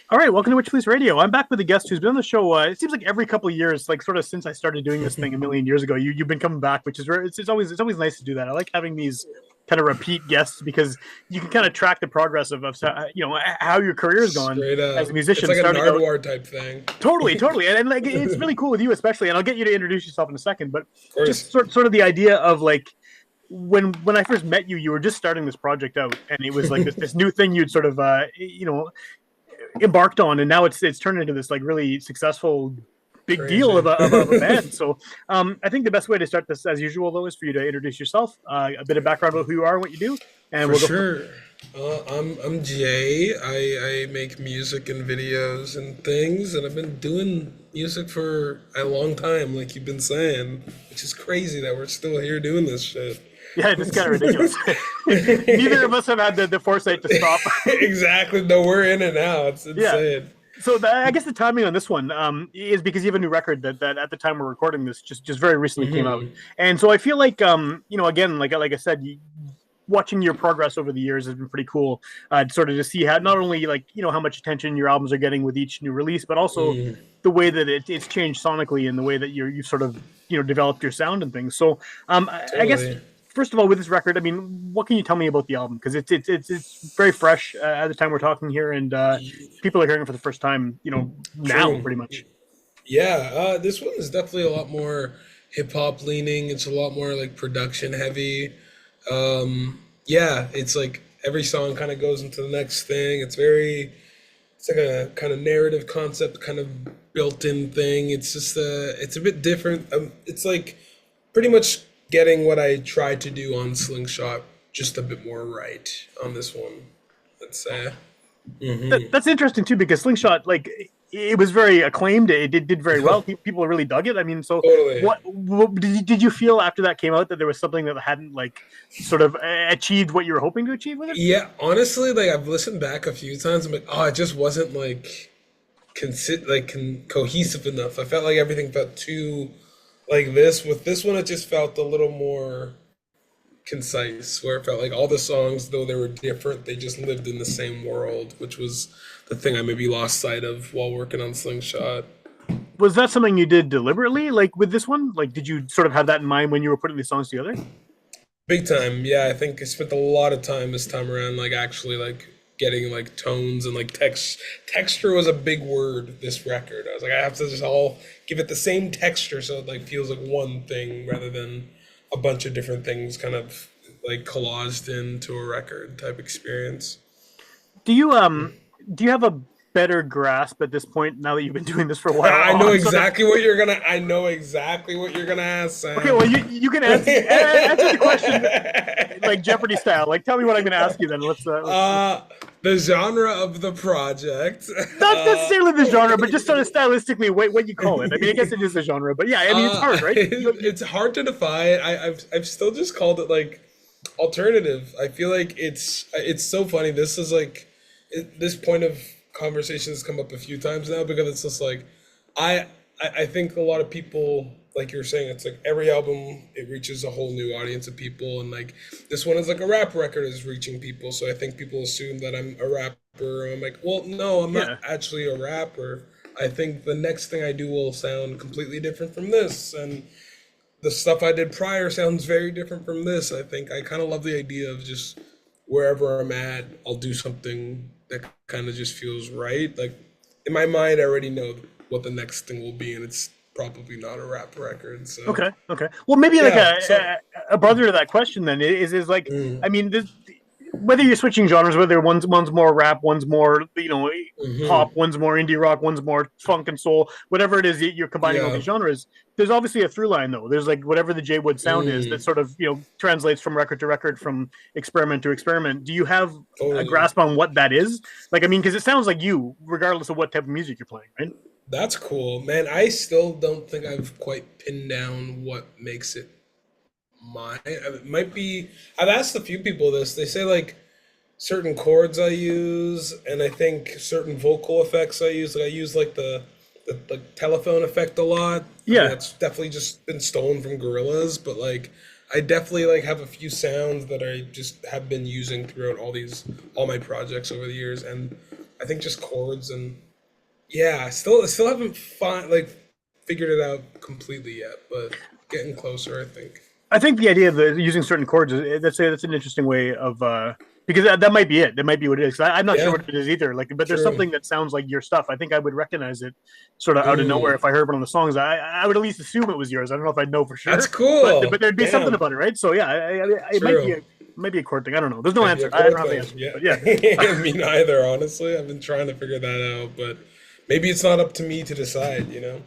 All right, welcome to Witchpolice Radio. I'm back with a guest who's been on the show. It seems like every couple of years, like sort of since I started doing this thing a million years ago. You've been coming back, which is very, it's always nice to do that. I like having these kind of repeat guests because you can kind of track the progress of how your career is going Straight as a up. It's musician. like a Starting out Nardwar type thing. totally, and like it's really cool with you especially. And I'll get you to introduce yourself in a second, but Of just course. sort of the idea of like when I first met you, you were just starting this project out, and it was like this new thing you'd sort of embarked on, and now it's turned into this like really successful big deal Crazy. of a band. So I think the best way to start this, as usual, though, is for you to introduce yourself, a bit of background about who you are and what you do, and For we'll go from sure. I'm Jay. I make music and videos and things, and I've been doing music for a long time, like you've been saying, which is crazy that we're still here doing this shit. yeah, it's kind of ridiculous. Neither of us have had the foresight to stop. Exactly. No, we're in it now. It's Yeah. insane. So I guess the timing on this one is because you have a new record that at the time we're recording this just very recently came out, Hmm. and so I feel like again like I said, watching your progress over the years has been pretty cool. Sort of to see how not only like how much attention your albums are getting with each new release, but also Mm, the way that it's changed sonically and the way that you've sort of developed your sound and things. So I guess totally. first of all, with this record, I mean, what can you tell me about the album? Because it's very fresh at the time we're talking here, and people are hearing it for the first time, now True. pretty much. Yeah, this one is definitely a lot more hip hop leaning. It's a lot more like production heavy. Yeah, it's like every song kind of goes into the next thing. It's like a kind of narrative concept, kind of built-in thing. It's just it's a bit different. It's like pretty much getting what I tried to do on Slingshot, just a bit more right on this one. Let's say. Hmm. That's interesting too because Slingshot, like, it was very acclaimed. It did very well. People really dug it. I mean, so Totally. what did you feel after that came out that there was something that hadn't like sort of achieved what you were hoping to achieve with it? Yeah, honestly, like I've listened back a few times. I'm like, oh, it just wasn't like cohesive enough. I felt like everything felt too like this. With this one, it just felt a little more concise, where it felt like all the songs, though they were different, they just lived in the same world, which was the thing I maybe lost sight of while working on Slingshot. Was that something you did deliberately, like with this one? Like, did you sort of have that in mind when you were putting these songs together? Big time, yeah. I think I spent a lot of time this time around, like actually like getting like tones and like texture was a big word this record. I was like, I have to just all give it the same texture so it like feels like one thing rather than a bunch of different things kind of like collaged into a record type experience. Do you have a better grasp at this point now that you've been doing this for a while I know on sort of exactly what you're gonna. I know exactly what you're gonna ask, okay, Sam. well you can answer the question like Jeopardy style. Like, tell me what I'm going to ask you. Then let's uh, the genre of the project. not necessarily the genre, but just sort of stylistically what you call it. I mean, I guess it is the genre, but yeah, I mean it's hard, right? It's hard to define. I've still just called it like alternative. I feel like it's so funny. This is like this point of conversation has come up a few times now because it's just like I I think a lot of people, like you were saying, it's like every album it reaches a whole new audience of people, and like this one is like a rap record is reaching people. So I think people assume that I'm a rapper. I'm like, well, no, I'm not Yeah. actually a rapper. I think the next thing I do will sound completely different from this, and the stuff I did prior sounds very different from this. I think I kind of love the idea of just wherever I'm at, I'll do something that kind of just feels right. Like in my mind, I already know what the next thing will be, and it's probably not a rap record. So Okay. Okay. Well, maybe like yeah, so a brother to that question then is like, mm, I mean, whether you're switching genres, whether one's more rap, one's more pop, hmm, one's more indie rock, one's more funk and soul, whatever it is you're combining all yeah, these genres. There's obviously a through line though. There's like whatever the JayWood sound is that mm, sort of translates from record to record, from experiment to experiment. Do you have a totally. grasp on what that is? Like, I mean, because it sounds like you, regardless of what type of music you're playing, right? That's cool, man. I still don't think I've quite pinned down what makes it mine. It might be. I've asked a few people this. They say like certain chords I use, and I think certain vocal effects I use. Like I use like the telephone effect a lot. I mean, Yeah. that's definitely just been stolen from Gorillas, but like I definitely like have a few sounds that I just have been using throughout all my projects over the years, and I think just chords and yeah, I still haven't figured it out completely yet, but getting closer, I think. I think the idea of using certain chords that's an interesting way of because that might be it. That might be what it is. I'm not sure Yeah, what it is either. Like, but there's true. something that sounds like your stuff. I think I would recognize it sort of out of nowhere Mm, if I heard one of the songs. I would at least assume it was yours. I don't know if I'd know for that's sure, cool. but there'd be something Damn, about it, right? So yeah, it true. might be a chord thing. I don't know. There's no Might be answer. a I don't chord have the thing. answer, Yeah. but yeah. Me neither, honestly. I've been trying to figure that out, but maybe it's not up to me to decide, you know?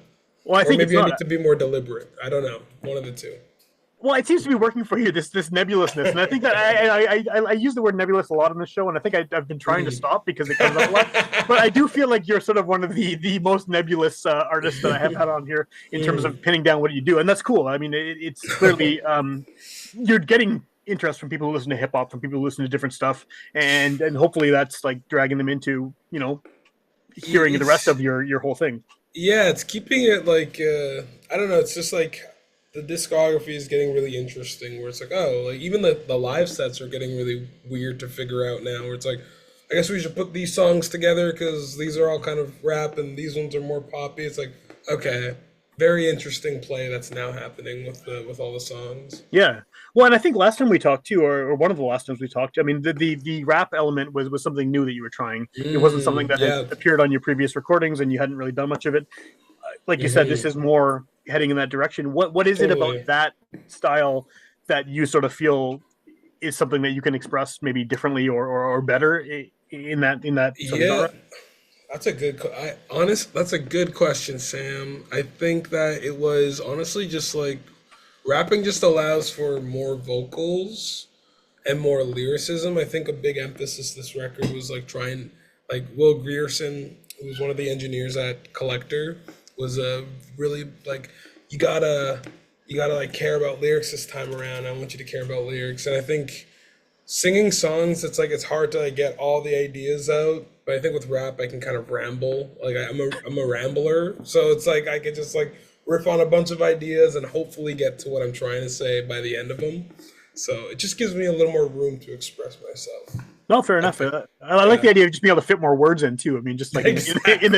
Well, I Or think it's maybe I not. need to be more deliberate. I don't know. One of the two. Well, it seems to be working for you, this nebulousness, and I think that I use the word nebulous a lot on this show, and I think I've been trying to Mm. stop because it comes up a lot. But I do feel like you're sort of one of the most nebulous artists that I have had on here in terms Mm. of pinning down what you do, and that's cool. I mean, it's clearly you're getting interest from people who listen to hip hop, from people who listen to different stuff, and hopefully that's like dragging them into hearing the rest It's of your whole thing. yeah, it's keeping it like I don't know, it's just like the discography is getting really interesting where it's like, oh, like even the live sets are getting really weird to figure out now where it's like I guess we should put these songs together because these are all kind of rap and these ones are more poppy. It's like, okay, very interesting play that's now happening with all the songs. Yeah. Well, and I think last time we talked too, or one of the last times we talked, I mean, the rap element was something new that you were trying. It wasn't something that had Yeah. appeared on your previous recordings, and you hadn't really done much of it. Like you said, this Hmm. is more heading in that direction. What is it about Totally. that style that you sort of feel is something that you can express maybe differently or better in that sort of Yeah. genre? That's a good, that's a good question, Sam. I think that it was honestly just like rapping just allows for more vocals and more lyricism. I think a big emphasis this record was like trying, like Will Grierson, who was one of the engineers at Collector, was a really like you gotta you gotta like care about lyrics this time around. I want you to care about lyrics, and I think singing songs it's hard to like get all the ideas out, but I think with rap I can kind of ramble, like I'm a rambler, so it's like I can just like riff on a bunch of ideas and hopefully get to what I'm trying to say by the end of them, so it just gives me a little more room to express myself, No, fair I enough. think. I like Yeah. the idea of just being able to fit more words in too. I mean, just like in the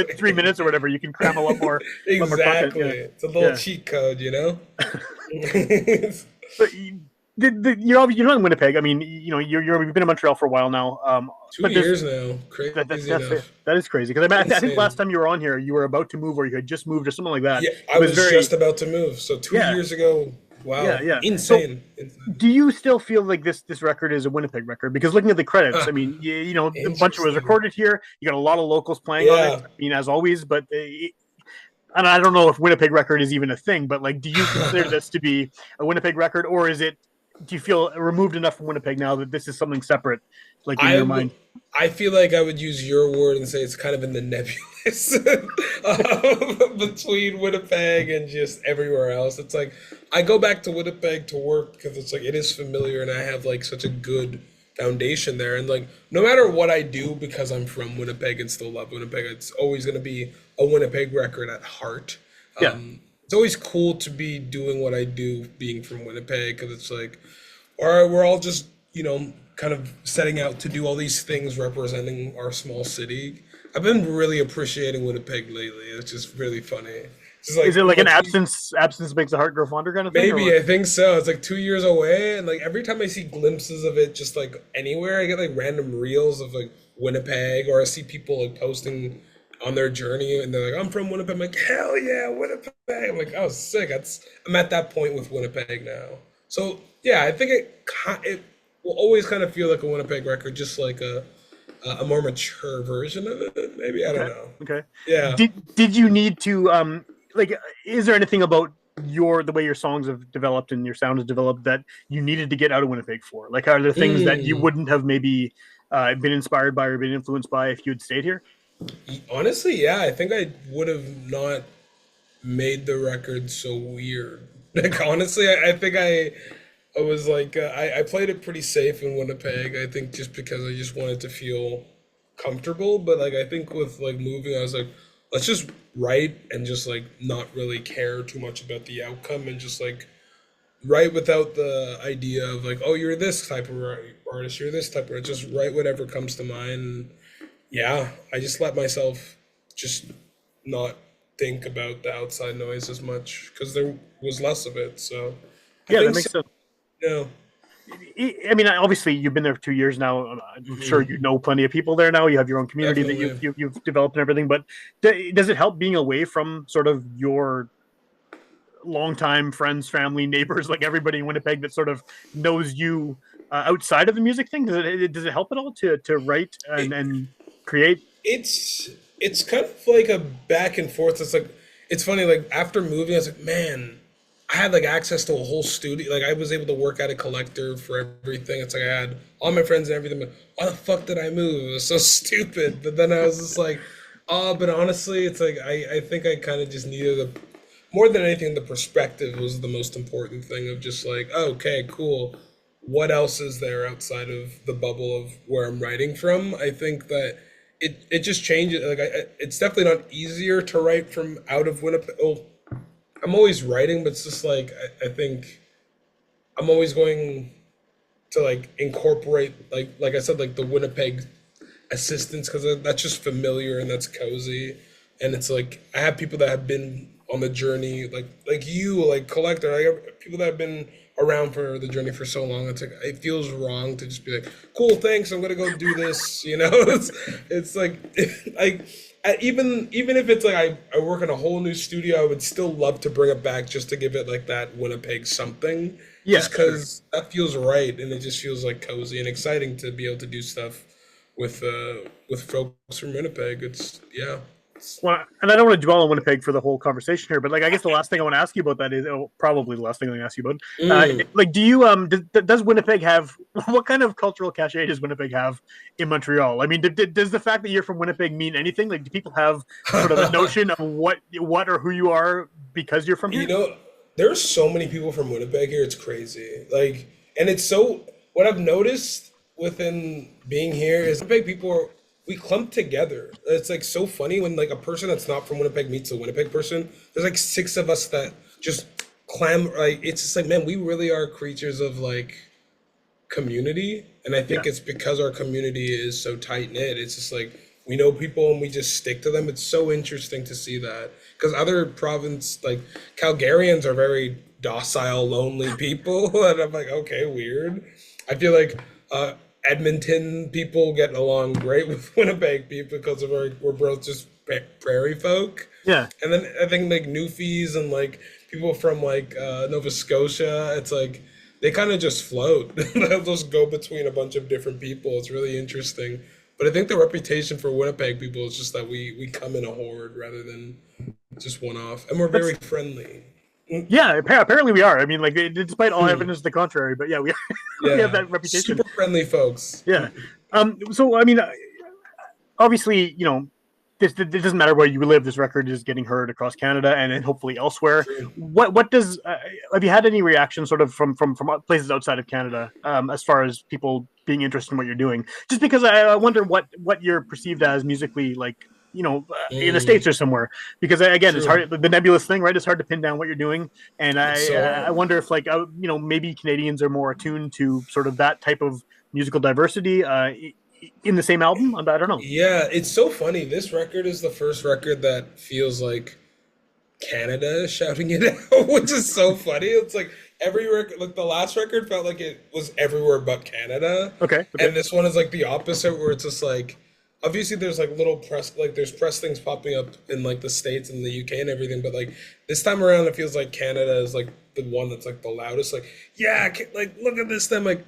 Exactly. 3 minutes or whatever, you can cram a lot more content. Exactly, Yeah, it's a little yeah. cheat code, you know. But you're not in Winnipeg. I mean, you've been in Montreal for a while now. two But there's years now, crazy enough. that is crazy because I think last Insane. time you were on here, you were about to move or you had just moved or something like that. Yeah, It I was was very just about to move. So two yeah years ago, wow, yeah. So insane. Insane. do you still feel like this record is a Winnipeg record? Because looking at the credits, I mean, a bunch of it was Interesting. recorded here. You got a lot of locals playing on it. Yeah, I mean, as always, but and I don't know if Winnipeg record is even a thing, but like, do you consider this to be a Winnipeg record, or is it? Do you feel removed enough from Winnipeg now that this is something separate, like in I your w- mind? I feel like I would use your word and say it's kind of in the nebulous between Winnipeg and just everywhere else. It's like I go back to Winnipeg to work because it's like it is familiar and I have like such a good foundation there. And like no matter what I do, because I'm from Winnipeg and still love Winnipeg, it's always going to be a Winnipeg record at heart. Yeah, It's always cool to be doing what I do, being from Winnipeg, because it's like, all right, we're all just, kind of setting out to do all these things representing our small city. I've been really appreciating Winnipeg lately. It's just really funny. It's just is it like, like an like absence makes the heart grow fonder kind of thing, or maybe what? I think so. It's like 2 years away, and like every time I see glimpses of it, just like anywhere, I get like random reels of like Winnipeg, or I see people like posting on their journey, and they're like, "I'm from Winnipeg." I'm like, "Hell yeah, Winnipeg!" I'm like, "Oh, sick!" I'm at that point with Winnipeg now. So yeah, I think it will always kind of feel like a Winnipeg record, just like a more mature version of it. Maybe I don't Okay, know. okay. Yeah. Did you need to like? Is there anything about the way your songs have developed and your sound has developed that you needed to get out of Winnipeg for? Like, are there things that you Mm. wouldn't have maybe been inspired by or been influenced by if you had stayed here? Honestly, yeah, I think I would have not made the record so weird. Like honestly, I think I was like I played it pretty safe in Winnipeg. I think just because I just wanted to feel comfortable. But like I think with like moving, I was like, let's just write and just like not really care too much about the outcome and just like write without the idea of like, oh, you're this type of artist, you're this type of artist. Just write whatever comes to mind. Yeah, I just let myself just not think about the outside noise as much because there was less of it. So I Yeah, that think so. makes sense. Yeah. I mean, obviously, you've been there for 2 years now. I'm sure Mhm. you know plenty of people there now. You have your own community that Definitely. you've developed and everything. But does it help being away from sort of your longtime friends, family, neighbors, like everybody in Winnipeg that sort of knows you outside of the music thing? Does it help at all to write It, and create? it's it's kind of like a back and forth. It's like it's funny. Like after moving, I was like, man, I had like access to a whole studio. Like I was able to work at a collector for everything. It's like I had all my friends and everything. But why the fuck did I move? It was so stupid. But then I was just like, oh. But honestly, it's like I think I kind of just needed a more than anything. The perspective was the most important thing of just like, oh, okay, cool. What else is there outside of the bubble of where I'm writing from? I think that it just changes. Like it's definitely not easier to write from out of Winnipeg. Oh, I'm always writing, but it's just like I think I'm always going to like incorporate like I said like the Winnipeg assistance because that's just familiar and that's cozy, and it's like I have people that have been on the journey like you like collector I have people that have been around for the journey for so long. It's like it feels wrong to just be like cool thanks I'm gonna go do this, you know. It's like like even if it's like I work in a whole new studio, I would still love to bring it back just to give it like that Winnipeg something, Yeah, just sure. because that feels right and it just feels like cozy and exciting to be able to do stuff with folks from Winnipeg. It's yeah. It's, Well, and I don't want to dwell on Winnipeg for the whole conversation here, but like I guess the last thing I want to ask you about that is probably the last thing I'm going to ask you about. mm, Like, do you does Winnipeg have what kind of cultural cachet does Winnipeg have in Montreal? I mean, does the fact that you're from Winnipeg mean anything? Like, do people have sort of a notion of what or who you are because you're from you here? know, there's so many people from Winnipeg here. It's crazy. Like, and it's so. What I've noticed within being here is Winnipeg people are we clump together. It's like so funny when like a person that's not from Winnipeg meets a Winnipeg person. There's like six of us that just clam. Like it's just like man, we really are creatures of like community, and I Yeah, think it's because our community is so tight knit. It's just like we know people and we just stick to them. It's so interesting to see that because other province like Calgarians are very docile, lonely people, and I'm like, okay, weird. I feel like Edmonton people get along great with Winnipeg people because of we're both just prairie folk, yeah. and then I think like Newfies and like people from like Nova Scotia, it's like they kind of just float. They'll just go between a bunch of different people. It's really interesting. But I think the reputation for Winnipeg people is just that we come in a horde rather than just one off, and we're very That's friendly. Mm, yeah. Apparently, we are. I mean, like, despite all hmm. evidence to the contrary, but yeah, we we have Yeah, that reputation. super friendly folks. Yeah. So I mean, obviously, this doesn't matter where you live. This record is getting heard across Canada and then hopefully elsewhere. True. What does have you had any reaction sort of from places outside of Canada as far as people being interested in what you're doing? Just because I wonder what you're perceived as musically, like in the Mm, states or somewhere. Because again, it's true. hard. The nebulous thing, right? It's hard to pin down what you're doing, and It's I so I hard. wonder if like maybe Canadians are more attuned to sort of that type of musical diversity in the same album. I don't know. Yeah, it's so funny. This record is the first record that feels like Canada is shouting it out, which is so funny. It's like every record, like the last record felt like it was everywhere but Canada, Okay. Okay. and this one is like the opposite, where it's just like obviously there's like little press, like there's press things popping up in like the States and the UK and everything, but like this time around it feels like Canada is like the one that's like the loudest. Like yeah, like look at this. Them like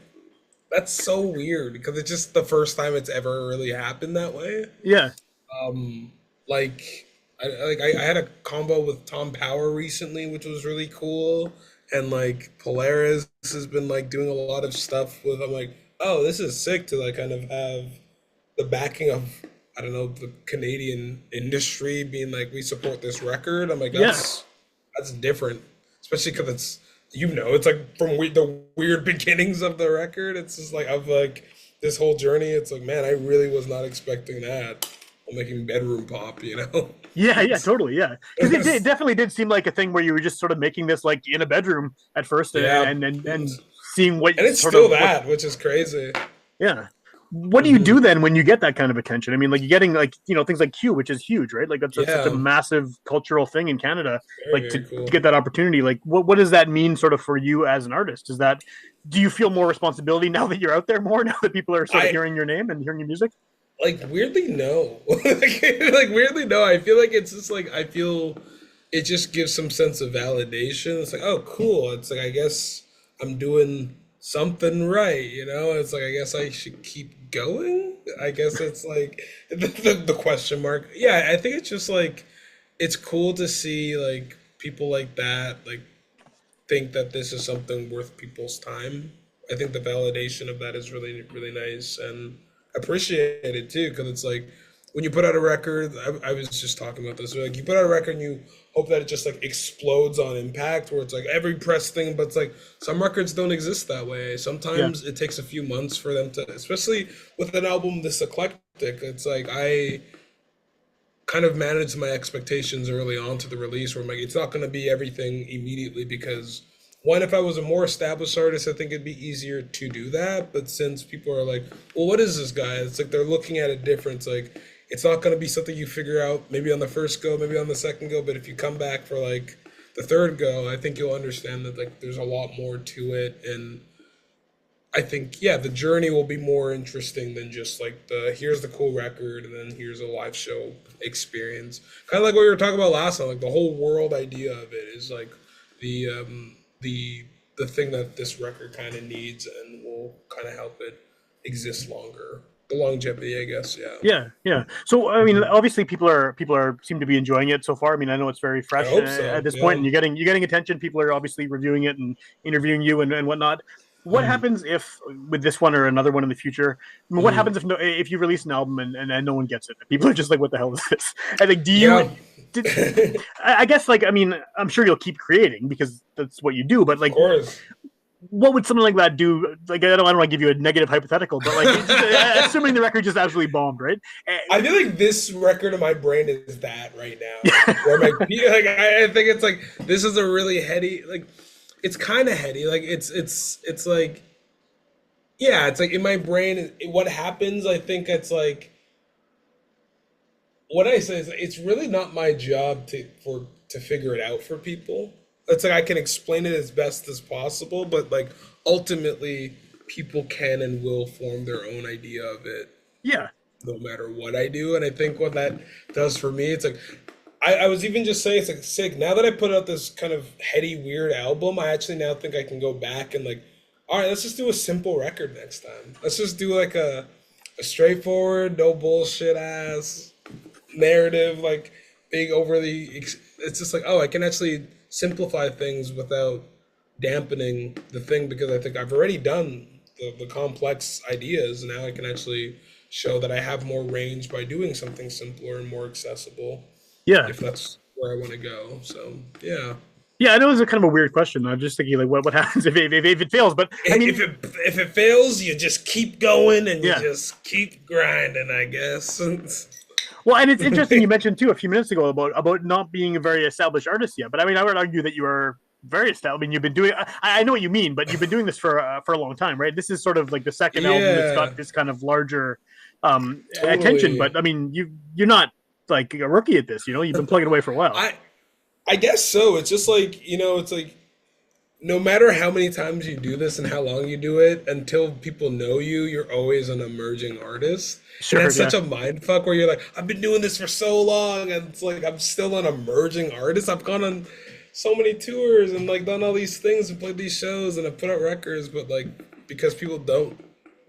that's so weird because it's just the first time it's ever really happened that way. Yeah. Um, like I had a combo with Tom Power recently, which was really cool, and like Polaris has been like doing a lot of stuff with. I'm like, oh, this is sick to like kind of have the backing of I don't know the Canadian industry being like we support this record. I'm like Yeah. that's different, especially because it's it's like from the weird beginnings of the record. It's just like of like this whole journey. It's like man, I really was not expecting that. I'm making bedroom pop, you know. Yeah. Yeah. It's, Totally. Yeah. Because it definitely did seem like a thing where you were just sort of making this like in a bedroom at first, yeah, and seeing what and it's sort still of what. that, which is crazy. Yeah. What do you do then when you get that kind of attention? I mean, like you're getting like things like Q, which is huge, right? Like that's such a Yeah, massive cultural thing in Canada. very Like very to cool. get that opportunity, like what does that mean, sort of for you as an artist? Is that do you feel more responsibility now that you're out there more now that people are sort of I hearing your name and hearing your music? like weirdly no, like weirdly no. I feel like it's just like I feel it just gives some sense of validation. It's like, oh, cool. It's like I guess I'm doing something right, you know? It's like I guess I should keep going. I guess it's like the question mark. Yeah, I think it's just like it's cool to see like people like that like think that this is something worth people's time. I think the validation of that is really really nice and appreciate it too because it's like when you put out a record, I was just talking about this. Like you put out a record and you hope that it just like explodes on impact, where it's like every press thing. But it's like some records don't exist that way. Yeah, Sometimes it takes a few months for them to, especially with an album this eclectic. It's like I kind of managed my expectations early on to the release where I'm like, it's not going to be everything immediately because one, if I was a more established artist, I think it'd be easier to do that. But since people are like, well, what is this guy? It's like they're looking at it different. It's like, it's not going to be something you figure out maybe on the first go, maybe on the second go. But if you come back for like the third go, I think you'll understand that like there's a lot more to it. And I think yeah, the journey will be more interesting than just like the here's the cool record and then here's a live show experience. Kind of like what we were talking about last time. Like the whole world idea of it is like the um, the the thing that this record kind of needs and will kind of help it exist longer. The longevity, I guess. Yeah. yeah, yeah. So I mean, obviously, people are seem to be enjoying it so far. I mean, I know it's very I fresh hope at so. this point, Yeah. and you're getting attention. People are obviously reviewing it and interviewing you and whatnot. What happens if with this one or another one in the future? I mean, what happens if if you release an album and no one gets it? People are just like, "What the hell is this?" I think. Do you? Yeah. Did, I guess like I mean I'm sure you'll keep creating because that's what you do. But Of like, course. what would something like that do? Like I don't want to give you a negative hypothetical, but like assuming the record just absolutely bombed, right? I feel like this record in my brain is that right now. Where my like I think it's like this is a really heady like it's kind of heady like it's like yeah it's like in my brain what happens I think it's like what I say is it's really not my job to figure it out for people. It's like I can explain it as best as possible, but like ultimately people can and will form their own idea of it Yeah, no matter what I do. And I think what that does for me, it's like I was even just saying it's like sick. Now that I put out this kind of heady, weird album, I actually now think I can go back and like, all right, let's just do a simple record next time. Let's just do like a straightforward, no bullshit ass narrative, like big overly. It's just like, oh, I can actually simplify things without dampening the thing because I think I've already done the complex ideas. Now I can actually show that I have more range by doing something simpler and more accessible yeah, if that's where I want to go. So yeah, yeah. I know it's a kind of a weird question. I'm just thinking like, what happens if it fails? But I if mean, it fails, you just keep going and you yeah. just keep grinding, I guess. Well, and it's interesting you mentioned too a few minutes ago about not being a very established artist yet. But I mean, I would argue that you are very established. I mean, you've been doing. I know what you mean, but you've been doing this for a long time, right? This is sort of like the second album that's Yeah, got this kind of larger attention. totally. But I mean, you're not like a rookie at this. You've been plugging away for a while. I I guess so. It's just like it's like no matter how many times you do this and how long you do it, until people know you, you're always an emerging artist. And Sure, that's yeah, such a mind fuck where you're like, I've been doing this for so long, and it's like I'm still an emerging artist. I've gone on so many tours and like done all these things and played these shows and I've put out records, but like because people don't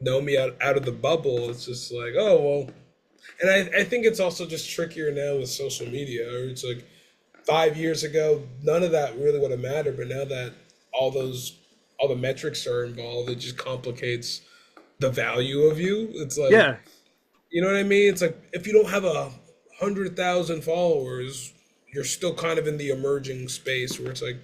know me out of the bubble, it's just like, oh well. And I think it's also just trickier now with social media, or it's like 5 years ago, none of that really would have mattered, but now that all the metrics are involved, it just complicates the value of you. It's like, yeah. you know what I mean? It's like if you don't have 100,000 followers, you're still kind of in the emerging space where it's like,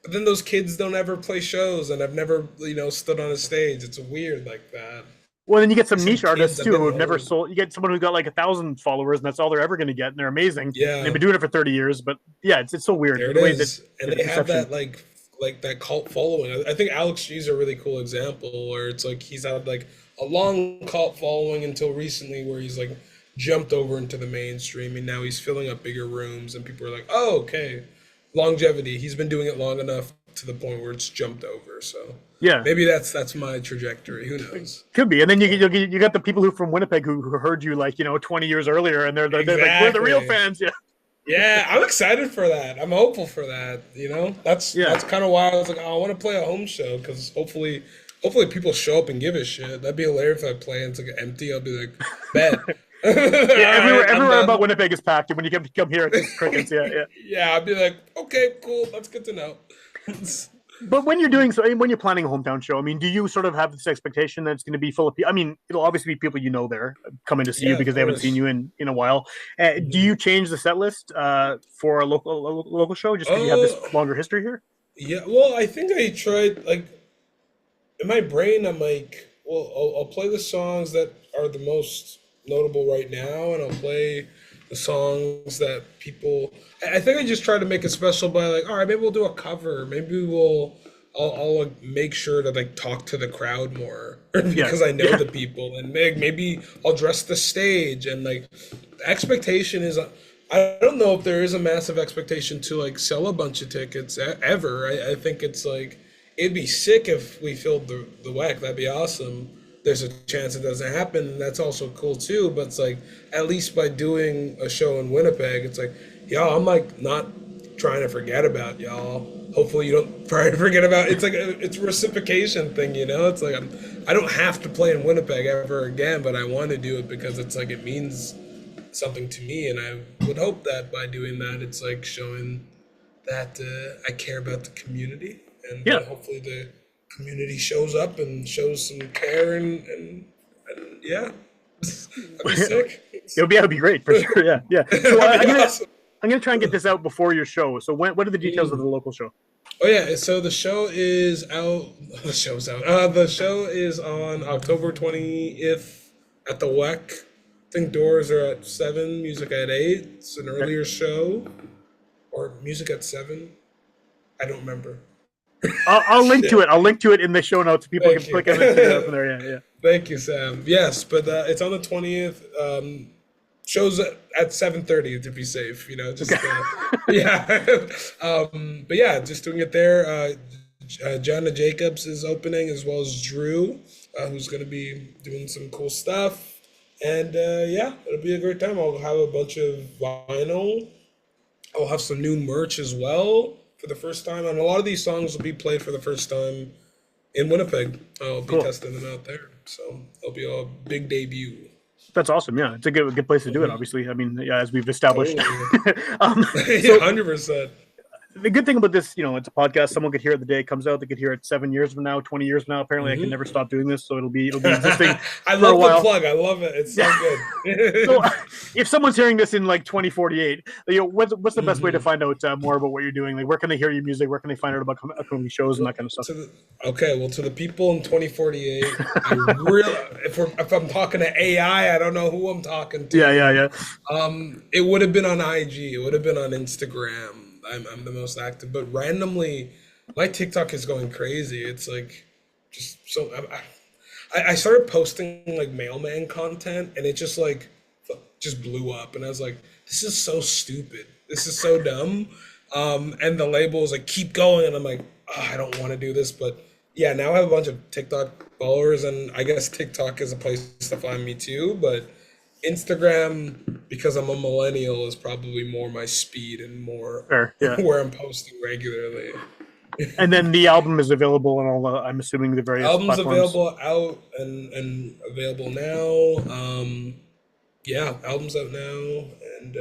but then those kids don't ever play shows and I've never, stood on a stage. It's weird like that. Well, then you get I some said niche artists kids, I too who meant have never old. sold. You get someone who got like 1,000 followers, and that's all they're ever going to get, and they're amazing. And they've Yeah. been doing it for 30 years. But yeah, it's so weird There it the way that is, and the they have perception. that like that cult following. I think Alex G's a really cool example where it's like he's had like a long cult following until recently, where he's like jumped over into the mainstream, and now he's filling up bigger rooms, and people are like, "Oh, okay, longevity. He's been doing it long enough to the point where it's jumped over." So Yeah, maybe that's my trajectory. Who knows? could be. And then you got the people who from Winnipeg who heard you like 20 years earlier, and they're like, we're the real Exactly. fans. Yeah, Yeah, I'm excited for that. I'm hopeful for that. yeah. That's kind of why I was like, oh, I want to play a home show because hopefully people show up and give a shit. That'd be hilarious if I play and it's like empty. I'll be like, bet. All Yeah, right, I'm everywhere about done. Winnipeg is packed, and when you come here, it's crickets. Yeah, yeah. Yeah, I'd be like, okay, cool. That's good to know. But when you're doing so, when you're planning a hometown show, I mean, do you sort of have this expectation that it's going to be full of people? I mean, it'll obviously be people there coming to see you Yeah, of because they haven't seen course. you in a while. Do Mhm. you change the set list for a local show just because you have this Uh, longer history here? yeah. Well, I think I tried like in my brain, I'm like, well, I'll play the songs that are the most notable right now, and I'll play the songs that people. I think I just try to make it special by like, all right, maybe we'll do a cover. Maybe I'll like make sure to like talk to the crowd more Yeah, because I know yeah, the people, and maybe I'll dress the stage, and like the expectation is. I don't know if there is a massive expectation to like sell a bunch of tickets ever. I think it's like it'd be sick if we filled the WEC. That'd be awesome. There's a chance it doesn't happen, and that's also cool too. But it's like at least by doing a show in Winnipeg, it's like, y'all, I'm like not trying to forget about y'all. Hopefully you don't try to forget about. It's like it's a reciprocation thing, you know. It's like I don't have to play in Winnipeg ever again, but I want to do it because it's like it means something to me, and I would hope that by doing that, it's like showing that I care about the community, and yeah. hopefully the community shows up and shows some care, and yeah, that'd be sick. It'll be great for sure. Yeah, yeah. So That'd be awesome. I'm gonna try and get this out before your show. So what are the details of the Mm. local show? Oh yeah, so the show is out. The show's out. The show is on October 20th at the WEC. I think doors are at 7, music at 8. It's an Okay. earlier show, or music at 7. I don't remember. I'll link to Shit. it. I'll link to it in the show notes. People can Thank you. click on it and figure it out from there. Yeah, yeah. Thank you, Sam. Yes, but it's on the 20th. Shows at 7:30 to be safe. Just Okay. yeah. But yeah, just doing it there. Jana Jacobs is opening as well as Drew, who's going to be doing some cool stuff. And yeah, it'll be a great time. I'll have a bunch of vinyl. I'll have some new merch as well for the first time. And a lot of these songs will be played for the first time in Winnipeg. I'll be Cool. testing them out there. So it'll be a big debut. That's awesome. Yeah, it's a good place to do it. Mhm. Obviously, I mean, yeah, as we've established. Totally. Yeah, So 100%. the good thing about this, it's a podcast. Someone could hear it the day it comes out. They could hear it 7 years from now, 20 years from now. Apparently, I can never Hmm. stop doing this, so it'll be existing I for a love the while. plug. I love it. It's so So, good. if someone's hearing this in like 2048, what's the best way to Mhm. find out more about what you're doing? Like, where can they hear your music? Where can they find out about upcoming shows and that kind of stuff? Okay, well, to the people in 2048, I really, if I'm talking to AI, I don't know who I'm talking Yeah, yeah, to. yeah. It would have been on IG. It would have been on Instagram. I'm the most active, but randomly, my TikTok is going crazy. It's like just so I started posting like mailman content, and it just blew up, and I was like, this is so stupid. This is so dumb. And the label was like, keep going, and I'm like, oh, I don't want to do this, but yeah, now I have a bunch of TikTok followers, and I guess TikTok is a place to find me too, but Instagram, because I'm a millennial, is probably more my speed and more Fair, yeah. where I'm posting regularly. And then the album is available on all. I'm assuming the various Album's platforms. available out and available now. Yeah, album's out now, and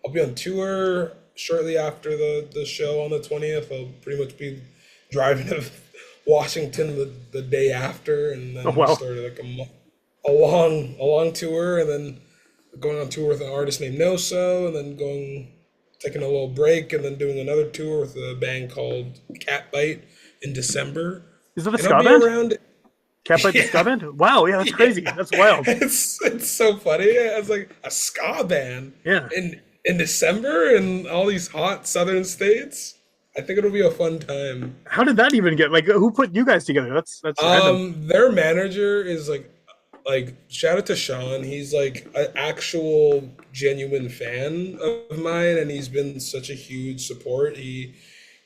I'll be on tour shortly after the show on the 20th. I'll pretty much be driving to Washington the day after, and Oh then we'll wow, start like a long tour, and then going on tour with an artist named Noso, and then taking a little break, and then doing another tour with a band called Catbite in December. is that a And I'll ska be band? around. Catbite the ska Yeah, band? Wow, yeah, that's crazy. yeah. That's wild. It's so funny. It's like a ska band Yeah. in December in all these hot southern states. I think it'll be a fun time. How did that even get? Like, who put you guys together? That's random. Their manager is like like shout out to Sean. He's like an actual genuine fan of mine, and he's been such a huge support. He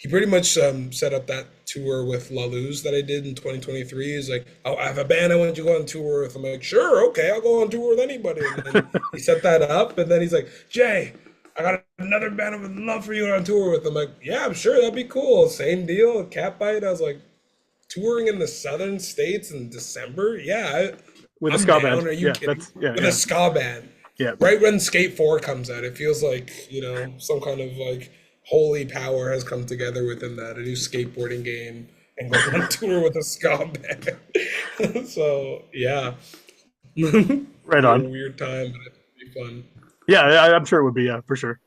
pretty much set up that tour with La Luz that I did in 2023. He's like, oh, I have a band I want you to go on tour with. I'm like, sure, okay, I'll go on tour with anybody. And then he set that up, and then he's like, Jay, I got another band I would love for you on tour with. I'm like, yeah, I'm sure that'd be cool. Same deal, Catbite. I was like, touring in the southern states in December? Yeah, With a I'm ska down. band. Are you Yeah, kidding? that's yeah, With a yeah. ska band. Yeah. Right when Skate 4 comes out, it feels like, some kind of like holy power has come together within that. A new skateboarding game and going on tour with a ska band. So, yeah. Right Be a on. weird time, but it'd be fun. Yeah, I'm sure it would be. Yeah, for sure.